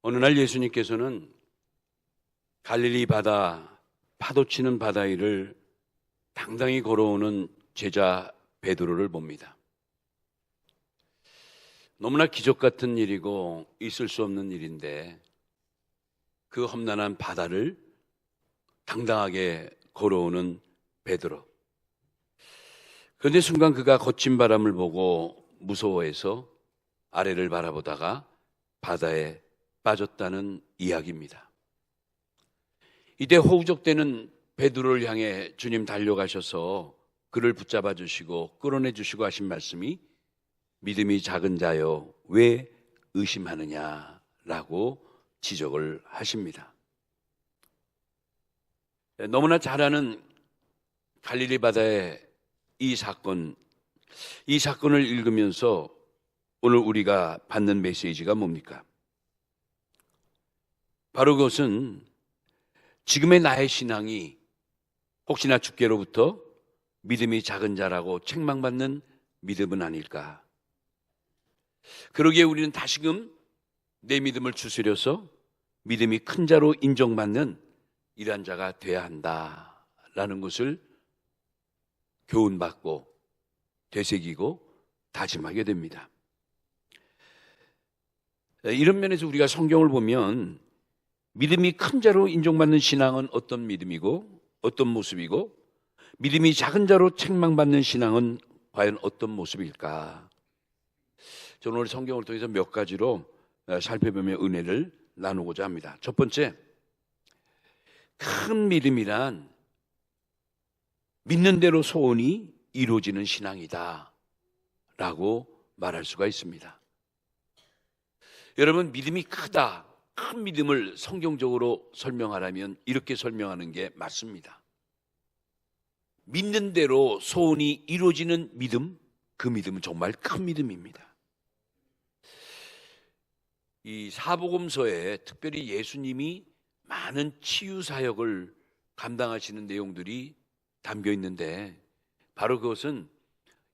어느 날 예수님께서는 갈릴리 바다, 파도 치는 바다 위를 당당히 걸어오는 제자 베드로를 봅니다. 너무나 기적 같은 일이고 있을 수 없는 일인데 그 험난한 바다를 당당하게 걸어오는 베드로. 그런데 순간 그가 거친 바람을 보고 무서워해서 아래를 바라보다가 바다에 빠졌다는 이야기입니다. 이때 호우적대는 베드로를 향해 주님 달려가셔서 그를 붙잡아 주시고 끌어내 주시고 하신 말씀이 믿음이 작은 자여 왜 의심하느냐라고 지적을 하십니다. 너무나 잘 아는 갈릴리 바다의 이 사건을 읽으면서 오늘 우리가 받는 메시지가 뭡니까? 바로 그것은 지금의 나의 신앙이 혹시나 주께로부터 믿음이 작은 자라고 책망받는 믿음은 아닐까? 그러기에 우리는 다시금 내 믿음을 추스려서 믿음이 큰 자로 인정받는 이러한 자가 되어야 한다라는 것을 교훈받고 되새기고 다짐하게 됩니다. 이런 면에서 우리가 성경을 보면 믿음이 큰 자로 인정받는 신앙은 어떤 믿음이고 어떤 모습이고 믿음이 작은 자로 책망받는 신앙은 과연 어떤 모습일까? 저는 오늘 성경을 통해서 몇 가지로 살펴보며 은혜를 나누고자 합니다. 첫 번째, 큰 믿음이란 믿는 대로 소원이 이루어지는 신앙이다 라고 말할 수가 있습니다. 여러분, 믿음이 크다, 큰 믿음을 성경적으로 설명하라면 이렇게 설명하는 게 맞습니다. 믿는 대로 소원이 이루어지는 믿음, 그 믿음은 정말 큰 믿음입니다. 이 사복음서에 특별히 예수님이 많은 치유 사역을 감당하시는 내용들이 담겨 있는데 바로 그것은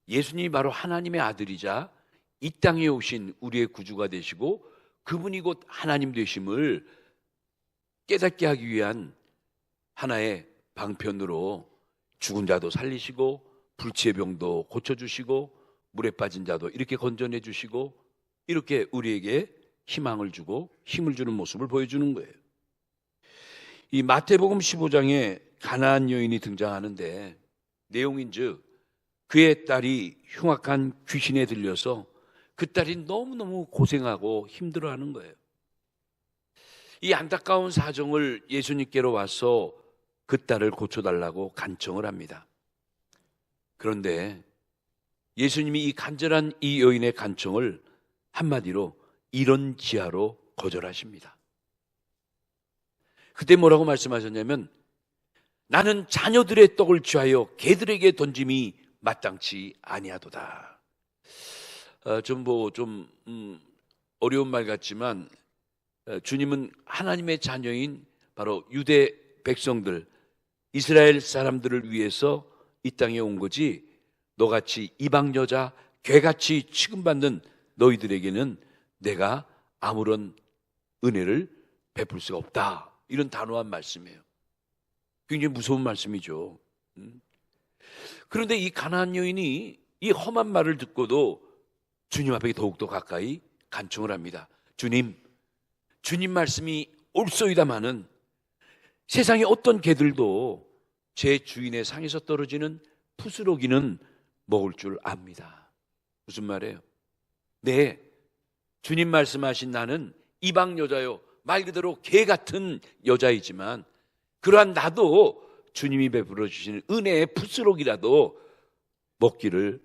예수님이 바로 하나님의 아들이자 이 땅에 오신 우리의 구주가 되시고 그분이 곧 하나님 되심을 깨닫게 하기 위한 하나의 방편으로 죽은 자도 살리시고 불치의 병도 고쳐주시고 물에 빠진 자도 이렇게 건져내 주시고 이렇게 우리에게 희망을 주고 힘을 주는 모습을 보여주는 거예요. 이 마태복음 15장에 가나안 여인이 등장하는데 내용인즉 그의 딸이 흉악한 귀신에 들려서 그 딸이 너무너무 고생하고 힘들어하는 거예요. 이 안타까운 사정을 예수님께로 와서 그 딸을 고쳐달라고 간청을 합니다. 그런데 예수님이 이 간절한 이 여인의 간청을 한마디로 이런 지하로 거절하십니다. 그때 뭐라고 말씀하셨냐면 나는 자녀들의 떡을 취하여 개들에게 던짐이 마땅치 아니하도다. 좀 어려운 말 같지만 주님은 하나님의 자녀인 바로 유대 백성들, 이스라엘 사람들을 위해서 이 땅에 온 거지 너같이 이방 여자, 개같이 취급받는 너희들에게는 내가 아무런 은혜를 베풀 수가 없다. 이런 단호한 말씀이에요. 굉장히 무서운 말씀이죠. 그런데 이 가나안 여인이 이 험한 말을 듣고도 주님 앞에 더욱더 가까이 간청을 합니다. 주님 말씀이 옳소이다마는 세상의 어떤 개들도 제 주인의 상에서 떨어지는 푸스러기는 먹을 줄 압니다. 무슨 말이에요? 네, 주님 말씀하신 나는 이방 여자요, 말 그대로 개 같은 여자이지만 그러한 나도 주님이 베풀어 주시는 은혜의 푸스러기라도 먹기를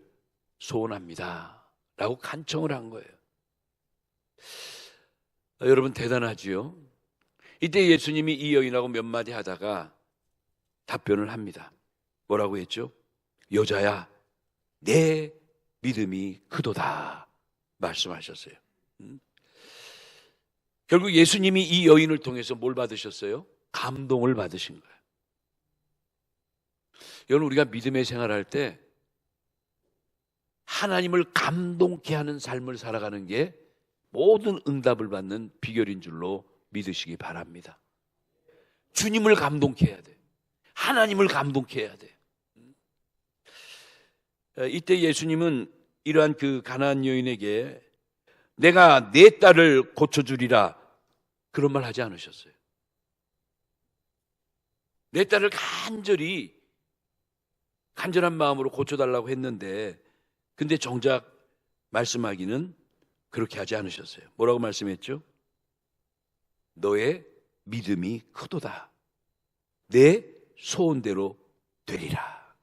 소원합니다 라고 간청을 한 거예요. 여러분 대단하지요? 이때 예수님이 이 여인하고 몇 마디 하다가 답변을 합니다. 뭐라고 했죠? 여자야, 내 믿음이 크도다 말씀하셨어요. 결국 예수님이 이 여인을 통해서 뭘 받으셨어요? 감동을 받으신 거예요. 여러분, 우리가 믿음의 생활할 때 하나님을 감동케 하는 삶을 살아가는 게 모든 응답을 받는 비결인 줄로 믿으시기 바랍니다. 주님을 감동케 해야 돼. 하나님을 감동케 해야 돼. 이때 예수님은 이러한 그 가나안 여인에게 내가 내 딸을 고쳐주리라 그런 말 하지 않으셨어요. 내 딸을 간절한 마음으로 고쳐달라고 했는데, 근데 정작 말씀하기는 그렇게 하지 않으셨어요. 뭐라고 말씀했죠? 너의 믿음이 크도다. 내 소원대로 되리라.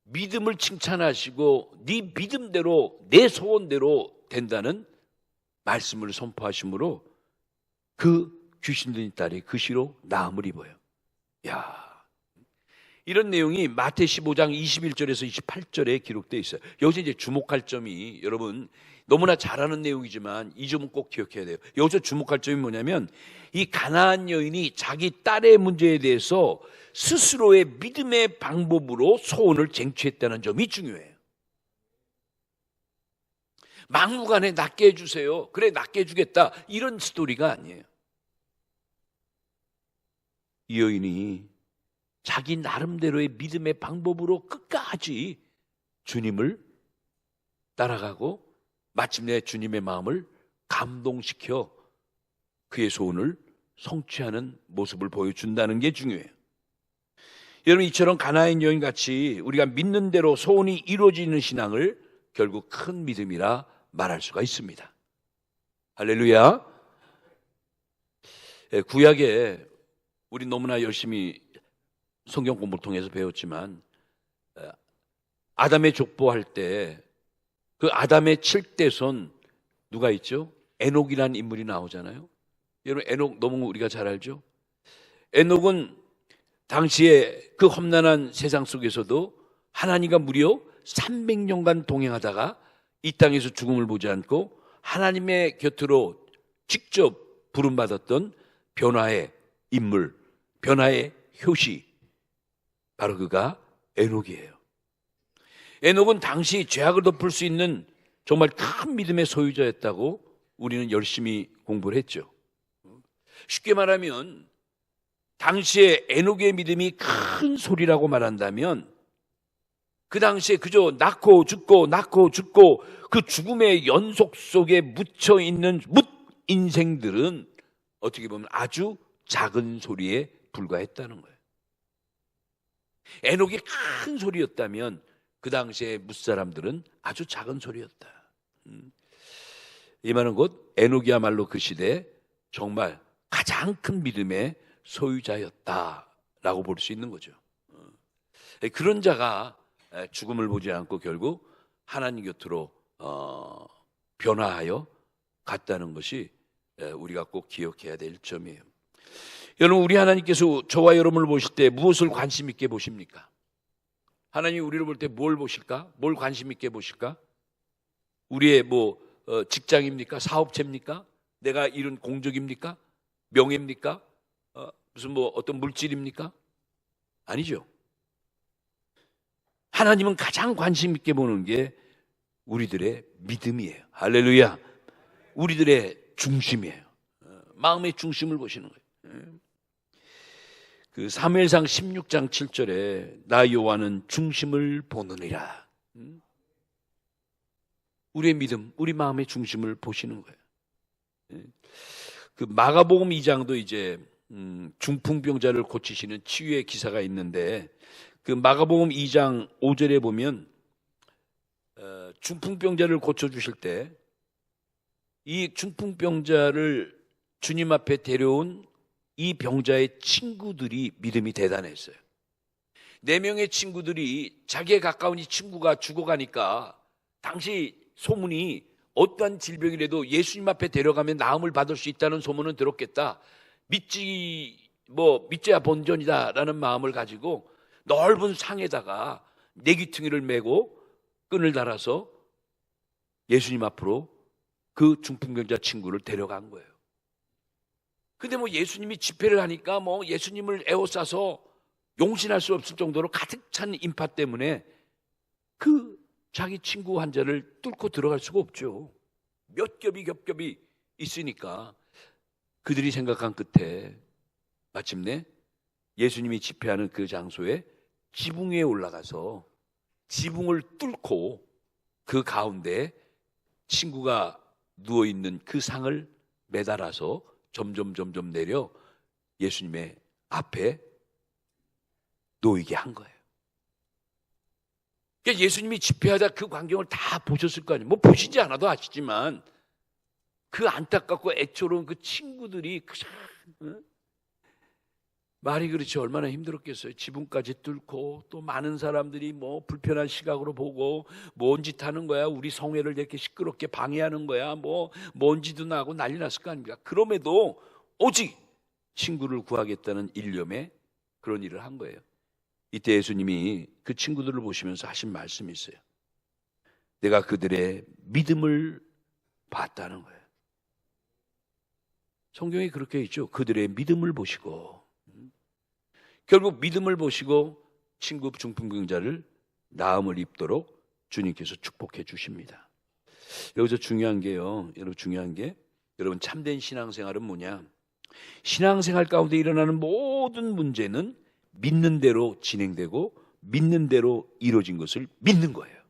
믿음을 칭찬하시고 네 믿음대로 내 소원대로 된다는 말씀을 선포하심으로 그 귀신 들린 딸이 그 시로 나음을 입어요. 야, 이런 내용이 마태 15장 21절에서 28절에 기록되어 있어요. 여기서 이제 주목할 점이, 여러분 너무나 잘 아는 내용이지만 이 점은 꼭 기억해야 돼요. 여기서 주목할 점이 뭐냐면 이 가나안 여인이 자기 딸의 문제에 대해서 스스로의 믿음의 방법으로 소원을 쟁취했다는 점이 중요해요. 막무가내 낫게 해주세요. 그래, 낫게 해주겠다. 이런 스토리가 아니에요. 이 여인이 자기 나름대로의 믿음의 방법으로 끝까지 주님을 따라가고 마침내 주님의 마음을 감동시켜 그의 소원을 성취하는 모습을 보여준다는 게 중요해요. 여러분, 이처럼 가나안 여인같이 우리가 믿는 대로 소원이 이루어지는 신앙을 결국 큰 믿음이라 말할 수가 있습니다. 할렐루야. 구약에 우리 너무나 열심히 성경 공부를 통해서 배웠지만 아담의 족보할 때 그 아담의 7대손 누가 있죠? 에녹이라는 인물이 나오잖아요. 여러분, 에녹 너무 우리가 잘 알죠? 에녹은 당시에 그 험난한 세상 속에서도 하나님과 무려 300년간 동행하다가 이 땅에서 죽음을 보지 않고 하나님의 곁으로 직접 부름받았던 변화의 인물, 변화의 효시, 바로 그가 에녹이에요. 에녹은 당시 죄악을 덮을 수 있는 정말 큰 믿음의 소유자였다고 우리는 열심히 공부를 했죠. 쉽게 말하면 당시에 에녹의 믿음이 큰 소리라고 말한다면 그 당시에 그저 낳고 죽고 그 죽음의 연속 속에 묻혀 있는 묻 인생들은 어떻게 보면 아주 작은 소리에 불과했다는 거예요. 에녹이 큰 소리였다면 그 당시에 뭇사람들은 아주 작은 소리였다. 이 말은 곧 에녹이야말로 그 시대에 정말 가장 큰 믿음의 소유자였다라고 볼 수 있는 거죠. 그런 자가 죽음을 보지 않고 결국 하나님 곁으로 변화하여 갔다는 것이 우리가 꼭 기억해야 될 점이에요. 여러분, 우리 하나님께서 저와 여러분을 보실 때 무엇을 관심 있게 보십니까? 하나님이 우리를 볼 때 뭘 보실까? 뭘 관심 있게 보실까? 우리의 직장입니까? 사업체입니까? 내가 이룬 공적입니까? 명예입니까? 무슨 어떤 물질입니까? 아니죠. 하나님은 가장 관심 있게 보는 게 우리들의 믿음이에요. 할렐루야. 우리들의 중심이에요. 마음의 중심을 보시는 거예요. 그 사무엘상 16장 7절에 나 여호와는 중심을 보느니라. 우리의 믿음, 우리 마음의 중심을 보시는 거예요. 그 마가복음 2장도 이제 중풍병자를 고치시는 치유의 기사가 있는데 그 마가복음 2장 5절에 보면 중풍병자를 고쳐주실 때 이 중풍병자를 주님 앞에 데려온 이 병자의 친구들이 믿음이 대단했어요. 4명의 친구들이 자기에 가까운 이 친구가 죽어가니까 당시 소문이 어떠한 질병이라도 예수님 앞에 데려가면 나음을 받을 수 있다는 소문은 들었겠다. 믿져야 본전이다라는 마음을 가지고 넓은 상에다가 내귀퉁이를 메고 끈을 달아서 예수님 앞으로 그 중풍병자 친구를 데려간 거예요. 근데 예수님이 집회를 하니까 예수님을 에워싸서 용신할 수 없을 정도로 가득 찬 인파 때문에 그 자기 친구 환자를 뚫고 들어갈 수가 없죠. 몇 겹이 겹겹이 있으니까 그들이 생각한 끝에 마침내 예수님이 집회하는 그 장소에 지붕 위에 올라가서 지붕을 뚫고 그 가운데 친구가 누워있는 그 상을 매달아서 점점 내려 예수님의 앞에 놓이게 한 거예요. 그러니까 예수님이 집회하다 그 광경을 다 보셨을 거 아니에요. 뭐 보시지 않아도 아시지만 그 안타깝고 애처로운 그 친구들이 말이 그렇지 얼마나 힘들었겠어요. 지붕까지 뚫고 또 많은 사람들이 뭐 불편한 시각으로 보고 뭔 짓 하는 거야, 우리 성회를 이렇게 시끄럽게 방해하는 거야, 뭐 먼지도 나고 난리 났을 거 아닙니까? 그럼에도 오직 친구를 구하겠다는 일념에 그런 일을 한 거예요. 이때 예수님이 그 친구들을 보시면서 하신 말씀이 있어요. 내가 그들의 믿음을 봤다는 거예요. 성경에 그렇게 있죠. 그들의 믿음을 보시고, 결국 믿음을 보시고 친구 중풍병자를 나음을 입도록 주님께서 축복해 주십니다. 여기서 중요한 게요, 여러분 중요한 게, 여러분 참된 신앙생활은 뭐냐? 신앙생활 가운데 일어나는 모든 문제는 믿는 대로 진행되고 믿는 대로 이루어진 것을 믿는 거예요.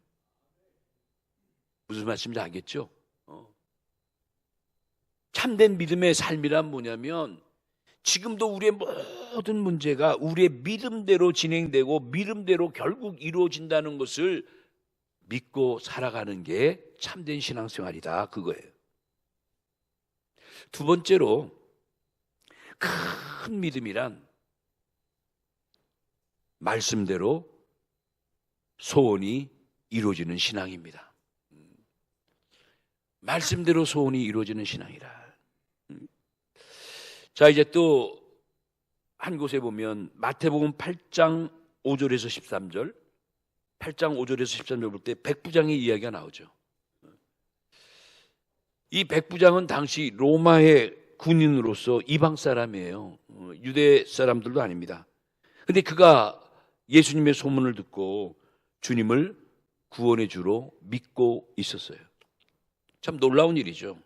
무슨 말씀인지 알겠죠? 참된 믿음의 삶이란 뭐냐면 지금도 우리의 모든 문제가 우리의 믿음대로 진행되고 믿음대로 결국 이루어진다는 것을 믿고 살아가는 게 참된 신앙생활이다, 그거예요. 두 번째로, 큰 믿음이란 말씀대로 소원이 이루어지는 신앙입니다. 말씀대로 소원이 이루어지는 신앙이라. 자, 이제 또 한 곳에 보면 마태복음 8장 5절에서 13절, 8장 5절에서 13절 볼 때 백부장의 이야기가 나오죠. 이 백부장은 당시 로마의 군인으로서 이방 사람이에요. 유대 사람들도 아닙니다. 근데 그가 예수님의 소문을 듣고 주님을 구원의 주로 믿고 있었어요. 참 놀라운 일이죠.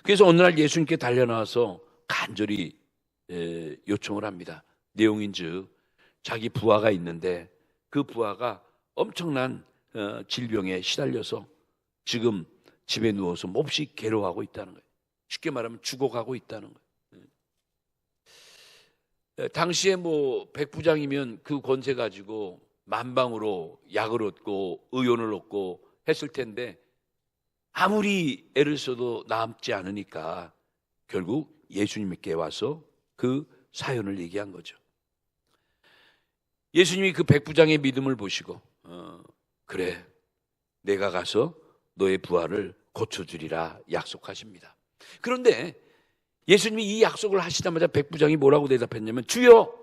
그래서 어느 날 예수님께 달려나와서 간절히 요청을 합니다. 내용인즉 자기 부하가 있는데 그 부하가 엄청난 질병에 시달려서 지금 집에 누워서 몹시 괴로워하고 있다는 거예요. 쉽게 말하면 죽어가고 있다는 거예요. 당시에 뭐 백부장이면 그 권세 가지고 만방으로 약을 얻고 의원을 얻고 했을 텐데 아무리 애를 써도 남지 않으니까 결국 예수님께 와서 그 사연을 얘기한 거죠. 예수님이 그 백부장의 믿음을 보시고 그래, 내가 가서 너의 부하를 고쳐주리라 약속하십니다. 그런데 예수님이 이 약속을 하시자마자 백부장이 뭐라고 대답했냐면, 주여,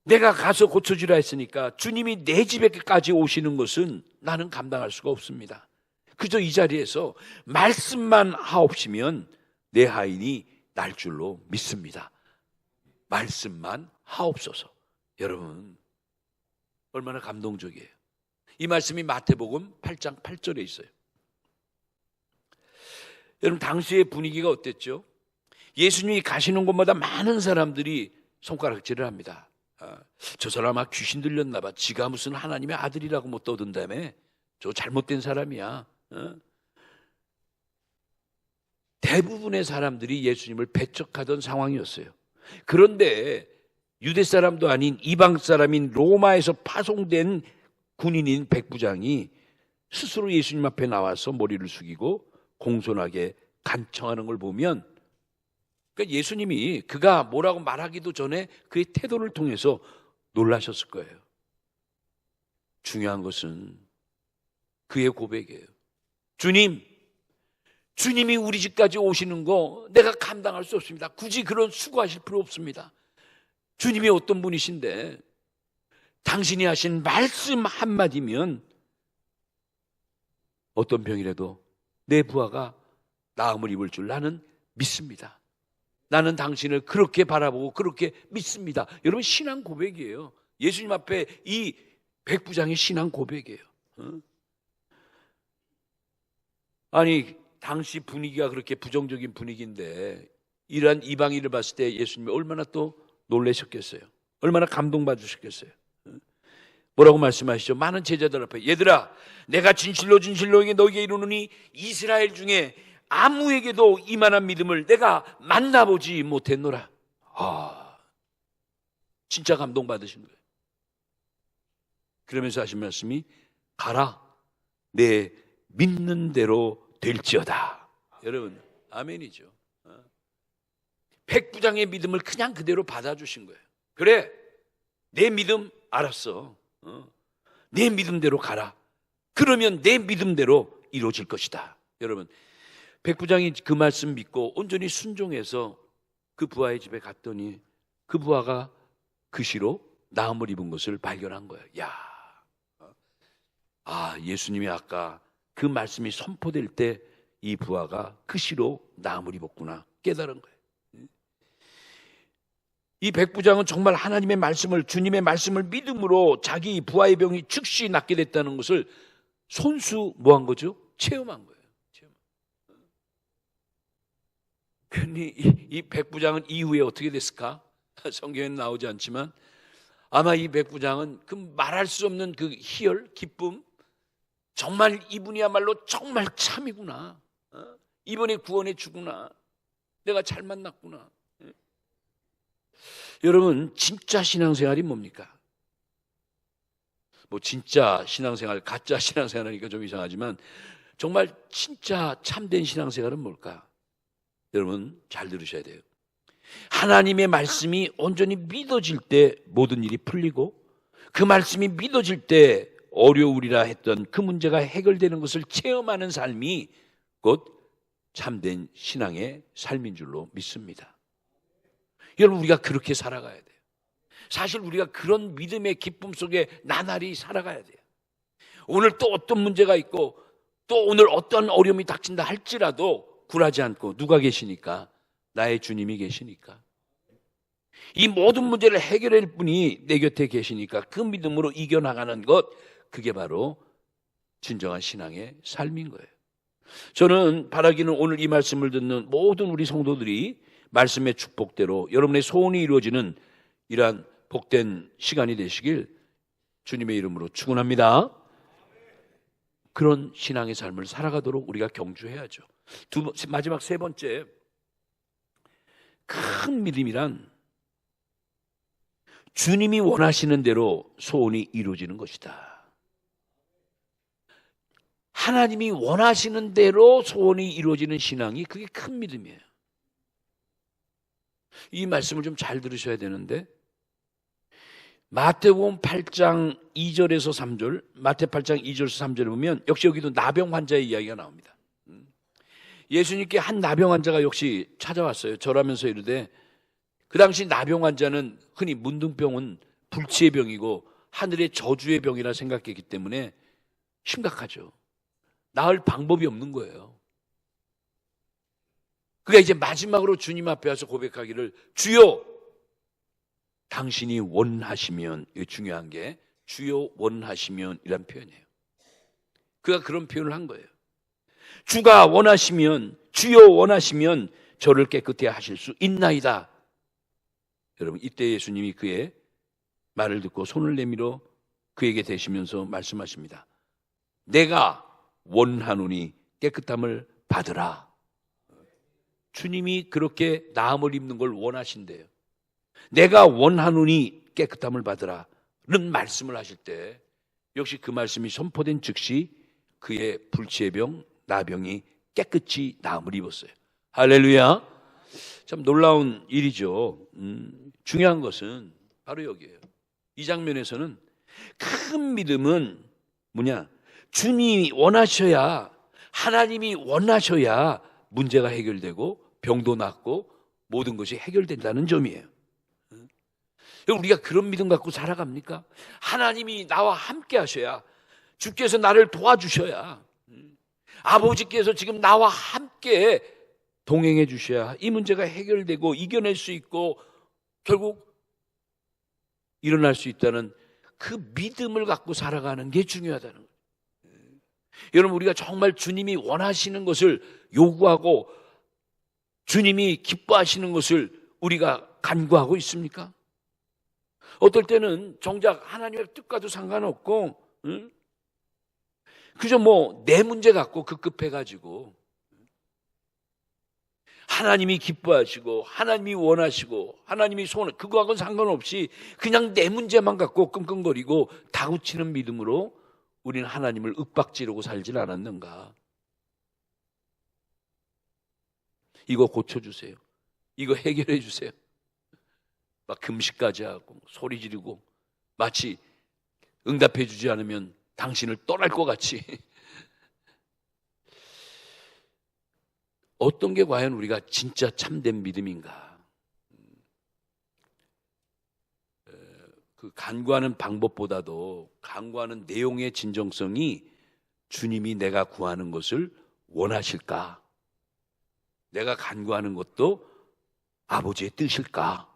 내가 가서 고쳐주라 했으니까 주님이 내 집에까지 오시는 것은 나는 감당할 수가 없습니다. 그저 이 자리에서 말씀만 하옵시면 내 하인이 날 줄로 믿습니다. 말씀만 하옵소서. 여러분, 얼마나 감동적이에요. 이 말씀이 마태복음 8장 8절에 있어요. 여러분, 당시의 분위기가 어땠죠? 예수님이 가시는 곳마다 많은 사람들이 손가락질을 합니다. 저 사람 막 귀신 들렸나 봐. 지가 무슨 하나님의 아들이라고 못 떠든다며. 저 잘못된 사람이야. 대부분의 사람들이 예수님을 배척하던 상황이었어요. 그런데 유대 사람도 아닌 이방 사람인 로마에서 파송된 군인인 백부장이 스스로 예수님 앞에 나와서 머리를 숙이고 공손하게 간청하는 걸 보면, 그러니까 예수님이 그가 뭐라고 말하기도 전에 그의 태도를 통해서 놀라셨을 거예요. 중요한 것은 그의 고백이에요. 주님이 우리 집까지 오시는 거 내가 감당할 수 없습니다. 굳이 그런 수고하실 필요 없습니다. 주님이 어떤 분이신데 당신이 하신 말씀 한마디면 어떤 병이라도 내 부하가 나음을 입을 줄 나는 믿습니다. 나는 당신을 그렇게 바라보고 그렇게 믿습니다. 여러분, 신앙 고백이에요. 예수님 앞에 이 백부장의 신앙 고백이에요. 아니 당시 분위기가 그렇게 부정적인 분위기인데 이러한 이방인을 봤을 때 예수님이 얼마나 또 놀라셨겠어요. 얼마나 감동받으셨겠어요. 뭐라고 말씀하시죠? 많은 제자들 앞에 얘들아 내가 진실로 너희에게 이르노니 이스라엘 중에 아무에게도 이만한 믿음을 내가 만나보지 못했노라. 진짜 감동받으신 거예요. 그러면서 하신 말씀이 가라 내 믿는 대로 될지어다. 여러분 아멘이죠. 백부장의 믿음을 그냥 그대로 받아주신 거예요. 그래 내 믿음 알았어. 내 믿음대로 가라. 그러면 내 믿음대로 이루어질 것이다. 여러분 백부장이 그 말씀 믿고 온전히 순종해서 그 부하의 집에 갔더니 그 부하가 그 시로 나음을 입은 것을 발견한 거예요. 예수님이 아까 그 말씀이 선포될 때 이 부하가 그 시로 나음을 입었구나 깨달은 거예요. 이 백부장은 정말 하나님의 말씀을, 주님의 말씀을 믿음으로 자기 부하의 병이 즉시 낫게 됐다는 것을 손수 뭐한 거죠? 체험한 거예요. 그런데 이 백부장은 이후에 어떻게 됐을까? 성경에는 나오지 않지만 아마 이 백부장은 그 말할 수 없는 그 희열, 기쁨, 정말 이분이야말로 정말 참이구나. 이번에 구원해 주구나. 내가 잘 만났구나. 여러분 진짜 신앙생활이 뭡니까? 뭐 진짜 신앙생활, 가짜 신앙생활하니까 좀 이상하지만 정말 진짜 참된 신앙생활은 뭘까? 여러분 잘 들으셔야 돼요. 하나님의 말씀이 온전히 믿어질 때 모든 일이 풀리고 그 말씀이 믿어질 때 어려우리라 했던 그 문제가 해결되는 것을 체험하는 삶이 곧 참된 신앙의 삶인 줄로 믿습니다. 여러분 우리가 그렇게 살아가야 돼요. 사실 우리가 그런 믿음의 기쁨 속에 나날이 살아가야 돼요. 오늘 또 어떤 문제가 있고 또 오늘 어떤 어려움이 닥친다 할지라도 굴하지 않고 누가 계시니까? 나의 주님이 계시니까. 이 모든 문제를 해결할 분이 내 곁에 계시니까 그 믿음으로 이겨나가는 것, 그게 바로 진정한 신앙의 삶인 거예요. 저는 바라기는 오늘 이 말씀을 듣는 모든 우리 성도들이 말씀의 축복대로 여러분의 소원이 이루어지는 이러한 복된 시간이 되시길 주님의 이름으로 축원합니다. 그런 신앙의 삶을 살아가도록 우리가 경주해야죠. 마지막 세 번째, 큰 믿음이란 주님이 원하시는 대로 소원이 이루어지는 것이다. 하나님이 원하시는 대로 소원이 이루어지는 신앙이 그게 큰 믿음이에요. 이 말씀을 좀 잘 들으셔야 되는데 마태복음 8장 2절에서 3절, 마태 8장 2절에서 3절에 보면 역시 여기도 나병 환자의 이야기가 나옵니다. 예수님께 한 나병 환자가 역시 찾아왔어요. 절하면서 이르되, 그 당시 나병 환자는 흔히 문둥병은 불치의 병이고 하늘의 저주의 병이라 생각했기 때문에 심각하죠. 나을 방법이 없는 거예요. 그러니까 이제 마지막으로 주님 앞에 와서 고백하기를, 주여 당신이 원하시면, 이게 중요한 게 주여 원하시면 이란 표현이에요. 그가 그런 표현을 한 거예요. 주가 원하시면, 주여 원하시면 저를 깨끗해 하실 수 있나이다. 여러분 이때 예수님이 그의 말을 듣고 손을 내밀어 그에게 대시면서 말씀하십니다. 내가 원하노니 깨끗함을 받으라. 주님이 그렇게 나음을 입는 걸 원하신대요. 내가 원하노니 깨끗함을 받으라 는 말씀을 하실 때 역시 그 말씀이 선포된 즉시 그의 불치의 병, 나병이 깨끗이 나음을 입었어요. 할렐루야. 참 놀라운 일이죠. 중요한 것은 바로 여기에요. 이 장면에서는 큰 믿음은 뭐냐? 주님이 원하셔야, 하나님이 원하셔야 문제가 해결되고 병도 낫고 모든 것이 해결된다는 점이에요. 우리가 그런 믿음 갖고 살아갑니까? 하나님이 나와 함께 하셔야, 주께서 나를 도와주셔야, 아버지께서 지금 나와 함께 동행해 주셔야 이 문제가 해결되고 이겨낼 수 있고 결국 일어날 수 있다는 그 믿음을 갖고 살아가는 게 중요하다는 거예요. 여러분, 우리가 정말 주님이 원하시는 것을 요구하고 주님이 기뻐하시는 것을 우리가 간구하고 있습니까? 어떨 때는 정작 하나님의 뜻과도 상관없고, 응? 그저 내 문제 갖고 급급해가지고 하나님이 기뻐하시고 하나님이 원하시고 하나님이 그거하고는 상관없이 그냥 내 문제만 갖고 끙끙거리고 다구치는 믿음으로 우리는 하나님을 윽박지르고 살질 않았는가? 이거 고쳐주세요. 이거 해결해 주세요. 막 금식까지 하고 소리 지르고 마치 응답해 주지 않으면 당신을 떠날 것 같이. 어떤 게 과연 우리가 진짜 참된 믿음인가? 그 간구하는 방법보다도 간구하는 내용의 진정성이 주님이 내가 구하는 것을 원하실까? 내가 간구하는 것도 아버지의 뜻일까?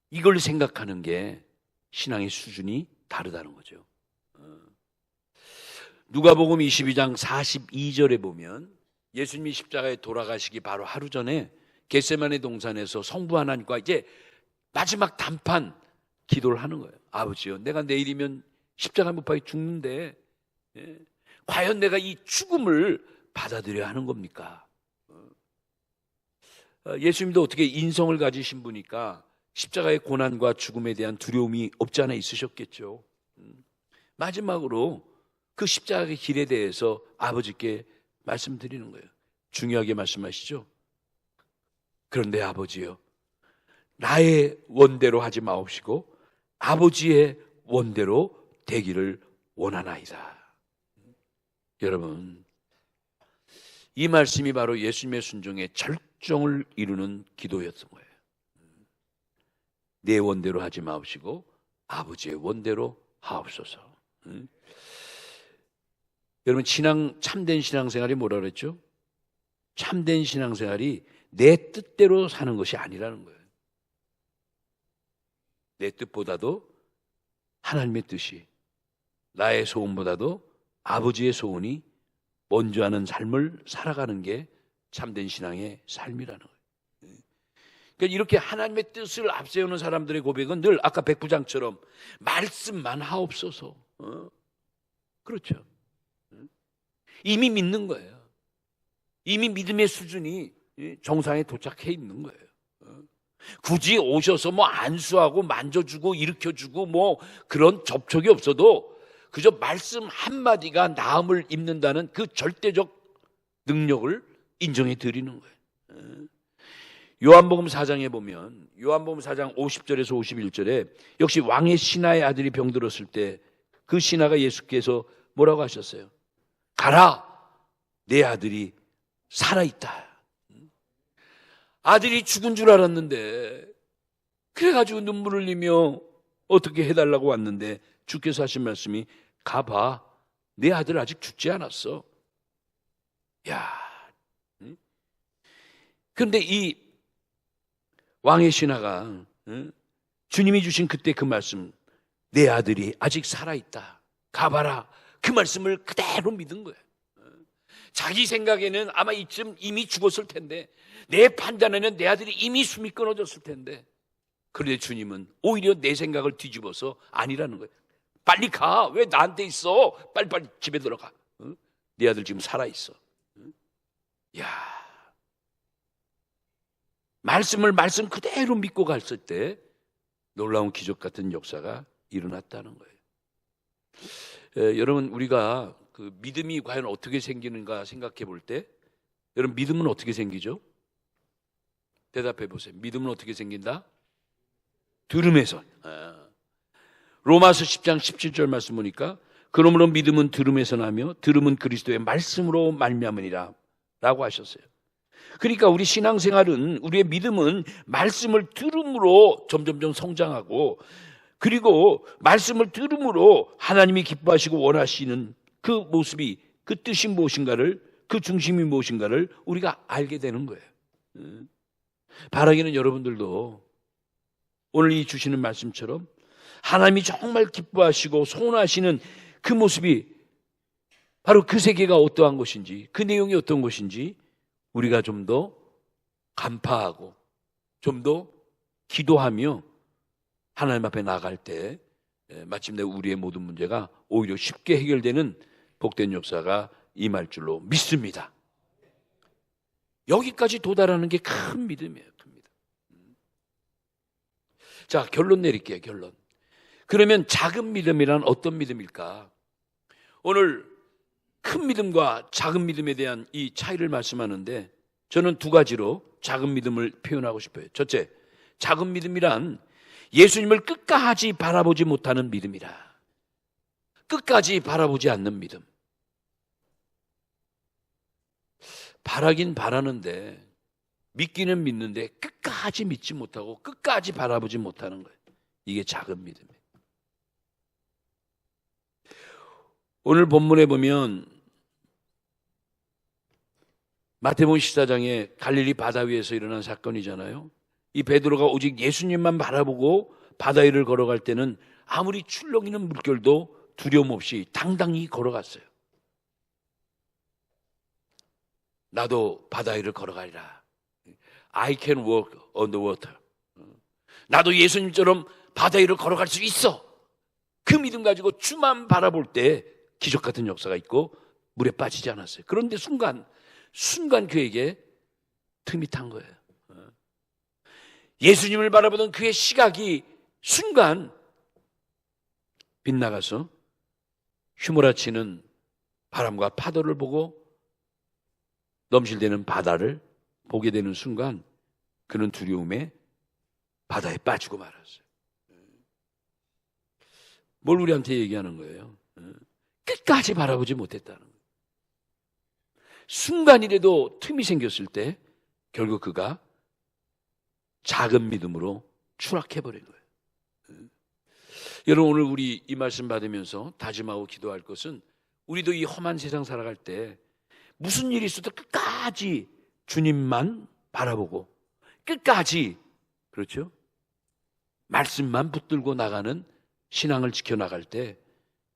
이걸 생각하는 게 신앙의 수준이 다르다는 거죠. 누가복음 22장 42절에 보면 예수님이 십자가에 돌아가시기 바로 하루 전에 겟세마네 동산에서 성부 하나님과 이제 마지막 단판 기도를 하는 거예요. 아버지요, 내가 내일이면 십자가 못 박혀 죽는데 과연 내가 이 죽음을 받아들여야 하는 겁니까? 예수님도 어떻게 인성을 가지신 분이니까 십자가의 고난과 죽음에 대한 두려움이 없지 않아 있으셨겠죠. 마지막으로 그 십자가의 길에 대해서 아버지께 말씀드리는 거예요. 중요하게 말씀하시죠. 그런데 아버지요, 나의 원대로 하지 마옵시고 아버지의 원대로 되기를 원하나이다. 여러분, 이 말씀이 바로 예수님의 순종의 절정을 이루는 기도였던 거예요. 내 원대로 하지 마옵시고 아버지의 원대로 하옵소서. 여러분, 참된 신앙생활이 뭐라 그랬죠? 참된 신앙생활이 내 뜻대로 사는 것이 아니라는 거예요. 내 뜻보다도 하나님의 뜻이, 나의 소원보다도 아버지의 소원이 먼저 하는 삶을 살아가는 게 참된 신앙의 삶이라는 거예요. 그러니까 이렇게 하나님의 뜻을 앞세우는 사람들의 고백은 늘 아까 백부장처럼 말씀만 하옵소서. 그렇죠. 이미 믿는 거예요. 이미 믿음의 수준이 정상에 도착해 있는 거예요. 굳이 오셔서 안수하고 만져주고 일으켜주고 그런 접촉이 없어도 그저 말씀 한마디가 나음을 입는다는 그 절대적 능력을 인정해 드리는 거예요. 요한복음 4장에 보면 요한복음 4장 50절에서 51절에 역시 왕의 신하의 아들이 병들었을 때 그 신하가 예수께서 뭐라고 하셨어요? 가라, 내 아들이 살아있다. 아들이 죽은 줄 알았는데 그래가지고 눈물을 흘리며 어떻게 해달라고 왔는데 주께서 하신 말씀이 가봐, 내 아들 아직 죽지 않았어. 야, 그런데 이 왕의 신하가 주님이 주신 그때 그 말씀, 내 아들이 아직 살아있다, 가봐라, 그 말씀을 그대로 믿은 거예요. 자기 생각에는 아마 이쯤 이미 죽었을 텐데, 내 판단에는 내 아들이 이미 숨이 끊어졌을 텐데, 그런데 주님은 오히려 내 생각을 뒤집어서 아니라는 거예요. 빨리 가, 왜 나한테 있어? 빨리빨리 집에 들어가. 네 아들 지금 살아있어. 야, 말씀 그대로 믿고 갔을 때 놀라운 기적 같은 역사가 일어났다는 거예요. 여러분, 우리가 그 믿음이 과연 어떻게 생기는가 생각해 볼 때, 여러분, 믿음은 어떻게 생기죠? 대답해 보세요. 믿음은 어떻게 생긴다? 들음에서. 로마서 10장 17절 말씀 보니까 그러므로 믿음은 들음에서 나며 들음은 그리스도의 말씀으로 말미암으니라 라고 하셨어요. 그러니까 우리 신앙생활은, 우리의 믿음은 말씀을 들음으로 점점점 성장하고, 그리고 말씀을 들음으로 하나님이 기뻐하시고 원하시는 그 모습이, 그 뜻이 무엇인가를, 그 중심이 무엇인가를 우리가 알게 되는 거예요. 바라기는 여러분들도 오늘 이 주시는 말씀처럼 하나님이 정말 기뻐하시고 소원하시는 그 모습이 바로 그 세계가 어떠한 것인지, 그 내용이 어떤 것인지 우리가 좀 더 간파하고 좀 더 기도하며 하나님 앞에 나갈 때 마침내 우리의 모든 문제가 오히려 쉽게 해결되는 복된 역사가 임할 줄로 믿습니다. 여기까지 도달하는 게 큰 믿음이에요. 큽니다. 자, 결론 내릴게요. 결론. 그러면 작은 믿음이란 어떤 믿음일까? 오늘 큰 믿음과 작은 믿음에 대한 이 차이를 말씀하는데 저는 두 가지로 작은 믿음을 표현하고 싶어요. 첫째, 작은 믿음이란 예수님을 끝까지 바라보지 못하는 믿음이라. 끝까지 바라보지 않는 믿음. 바라긴 바라는데, 믿기는 믿는데 끝까지 믿지 못하고 끝까지 바라보지 못하는 거예요. 이게 작은 믿음이에요. 오늘 본문에 보면 마태복음 14장에 갈릴리 바다 위에서 일어난 사건이잖아요. 이 베드로가 오직 예수님만 바라보고 바다 위를 걸어갈 때는 아무리 출렁이는 물결도 두려움 없이 당당히 걸어갔어요. 나도 바다 위를 걸어가리라. I can walk on the water. 나도 예수님처럼 바다 위를 걸어갈 수 있어. 그 믿음 가지고 주만 바라볼 때 기적 같은 역사가 있고 물에 빠지지 않았어요. 그런데 순간 그에게 틈이 탄 거예요. 예수님을 바라보던 그의 시각이 순간 빗나가서 휘몰아치는 바람과 파도를 보고 넘실대는 바다를 보게 되는 순간 그는 두려움에 바다에 빠지고 말았어요. 뭘 우리한테 얘기하는 거예요? 끝까지 바라보지 못했다는 거예요. 순간이라도 틈이 생겼을 때 결국 그가 작은 믿음으로 추락해버린 거예요. 여러분, 오늘 우리 이 말씀 받으면서 다짐하고 기도할 것은 우리도 이 험한 세상 살아갈 때 무슨 일이 있어도 끝까지 주님만 바라보고 끝까지, 그렇죠? 말씀만 붙들고 나가는 신앙을 지켜나갈 때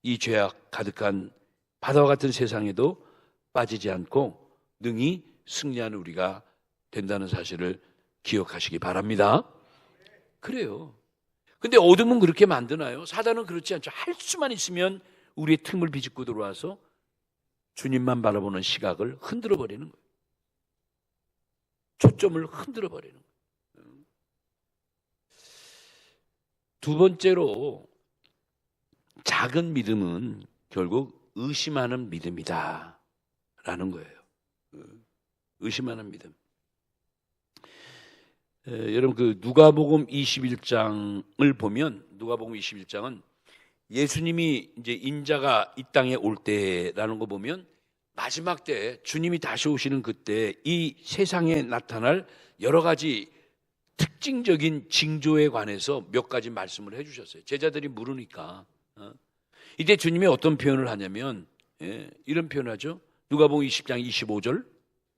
이 죄악 가득한 바다와 같은 세상에도 빠지지 않고 능히 승리하는 우리가 된다는 사실을 기억하시기 바랍니다. 그래요. 근데 어둠은 그렇게 만드나요? 사단은 그렇지 않죠. 할 수만 있으면 우리의 틈을 비집고 들어와서 주님만 바라보는 시각을 흔들어 버리는 거예요. 초점을 흔들어 버리는 거예요. 두 번째로 작은 믿음은 결국 의심하는 믿음이다 라는 거예요. 의심하는 믿음. 여러분, 그 누가복음 21장을 보면 누가복음 21장은 예수님이 이제 인자가 이 땅에 올 때라는 거 보면 마지막 때 주님이 다시 오시는 그때 이 세상에 나타날 여러 가지 특징적인 징조에 관해서 몇 가지 말씀을 해주셨어요. 제자들이 물으니까 이때 주님이 어떤 표현을 하냐면 이런 표현을 하죠. 누가복음 20장 25절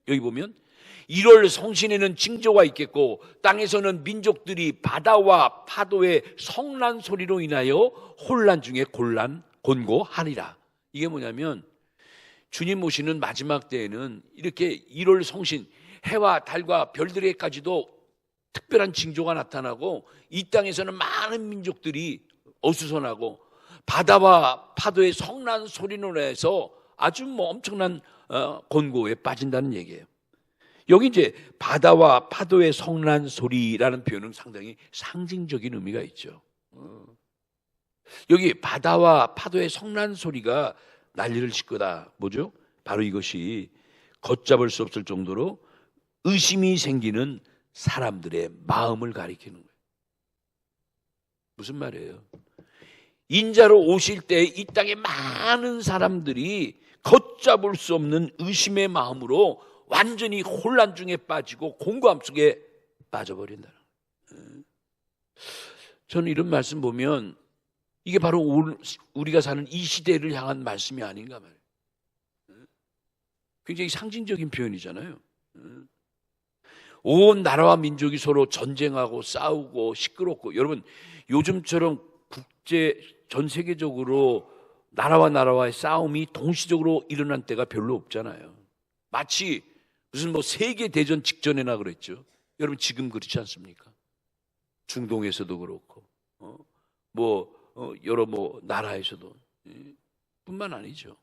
여기 보면 1월 성신에는 징조가 있겠고 땅에서는 민족들이 바다와 파도의 성난 소리로 인하여 혼란 중에 곤고하리라. 이게 뭐냐면 주님 오시는 마지막 때에는 이렇게 1월 성신, 해와 달과 별들에까지도 특별한 징조가 나타나고 이 땅에서는 많은 민족들이 어수선하고 바다와 파도의 성난 소리로 해서 아주 엄청난 곤고에 빠진다는 얘기예요. 여기 이제 바다와 파도의 성난 소리라는 표현은 상당히 상징적인 의미가 있죠. 여기 바다와 파도의 성난 소리가 난리를 칠 거다. 뭐죠? 바로 이것이 걷잡을 수 없을 정도로 의심이 생기는 사람들의 마음을 가리키는 거예요. 무슨 말이에요? 인자로 오실 때 이 땅에 많은 사람들이 걷잡을 수 없는 의심의 마음으로 완전히 혼란 중에 빠지고 공고함 속에 빠져버린다는 거예요. 저는 이런 말씀 보면 이게 바로 우리가 사는 이 시대를 향한 말씀이 아닌가 말이에요. 굉장히 상징적인 표현이잖아요. 온 나라와 민족이 서로 전쟁하고 싸우고 시끄럽고, 여러분 요즘처럼 전 세계적으로 나라와 나라와의 싸움이 동시적으로 일어난 때가 별로 없잖아요. 마치 무슨 뭐 세계 대전 직전에나 그랬죠. 여러분 지금 그렇지 않습니까? 중동에서도 그렇고, 여러 나라에서도 뿐만 아니죠.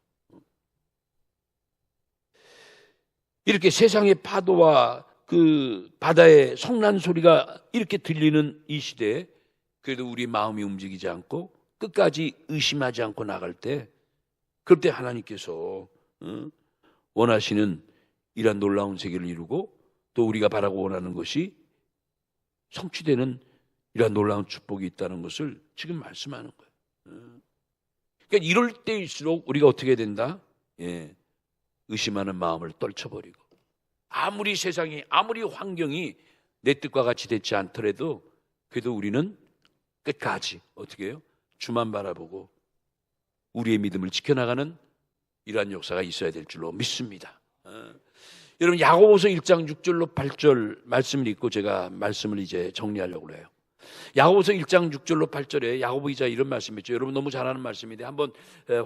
이렇게 세상의 파도와 그 바다의 성난 소리가 이렇게 들리는 이 시대에 그래도 우리 마음이 움직이지 않고 끝까지 의심하지 않고 나갈 때, 그럴 때 하나님께서 원하시는 이러한 놀라운 세계를 이루고 또 우리가 바라고 원하는 것이 성취되는 이러한 놀라운 축복이 있다는 것을 지금 말씀하는 거예요. 그러니까 이럴 때일수록 우리가 어떻게 된다? 의심하는 마음을 떨쳐버리고, 아무리 세상이, 아무리 환경이 내 뜻과 같이 되지 않더라도 그래도 우리는 끝까지 어떻게 해요? 주만 바라보고 우리의 믿음을 지켜나가는 이러한 역사가 있어야 될 줄로 믿습니다. 여러분 야고보서 1장 6절로 8절 말씀을 읽고 제가 말씀을 이제 정리하려고 해요. 야고보서 1장 6절로 8절에 야고보 기자 이런 말씀이죠. 여러분 너무 잘 아는 말씀인데 한번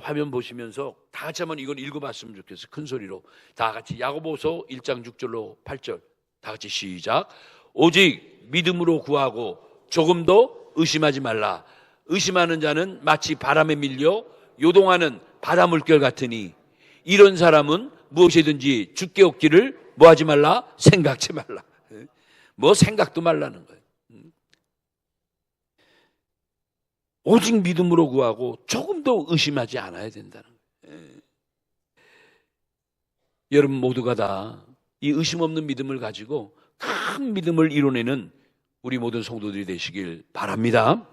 화면 보시면서 다 같이 한번 이건 읽어봤으면 좋겠어요. 큰 소리로 다 같이 야고보서 1장 6절로 8절 다 같이 시작. 오직 믿음으로 구하고 조금도 의심하지 말라. 의심하는 자는 마치 바람에 밀려 요동하는 바다 물결 같으니 이런 사람은 무엇이든지 주께 얻기를 뭐하지 말라? 생각지 말라. 뭐 생각도 말라는 거예요. 오직 믿음으로 구하고 조금도 의심하지 않아야 된다는 거예요. 여러분 모두가 다 이 의심 없는 믿음을 가지고 큰 믿음을 이뤄내는 우리 모든 성도들이 되시길 바랍니다.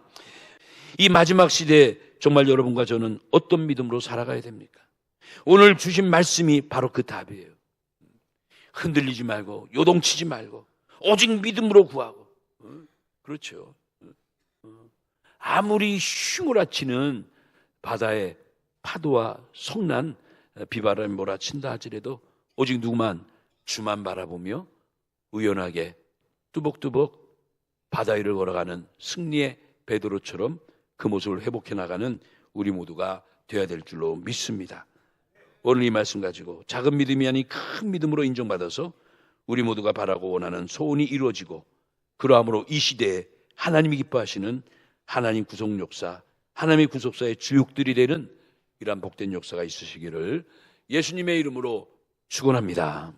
이 마지막 시대에 정말 여러분과 저는 어떤 믿음으로 살아가야 됩니까? 오늘 주신 말씀이 바로 그 답이에요. 흔들리지 말고 요동치지 말고 오직 믿음으로 구하고. 그렇죠. 아무리 휘몰아치는 바다의 파도와 성난 비바람이 몰아친다 하더라도 오직 누구만? 주만 바라보며 의연하게 뚜벅뚜벅 바다 위를 걸어가는 승리의 베드로처럼 그 모습을 회복해 나가는 우리 모두가 되어야 될 줄로 믿습니다. 오늘 이 말씀 가지고 작은 믿음이 아닌 큰 믿음으로 인정받아서 우리 모두가 바라고 원하는 소원이 이루어지고, 그러함으로 이 시대에 하나님이 기뻐하시는 하나님 구속 역사, 하나님의 구속사의 주역들이 되는 이러한 복된 역사가 있으시기를 예수님의 이름으로 축원합니다.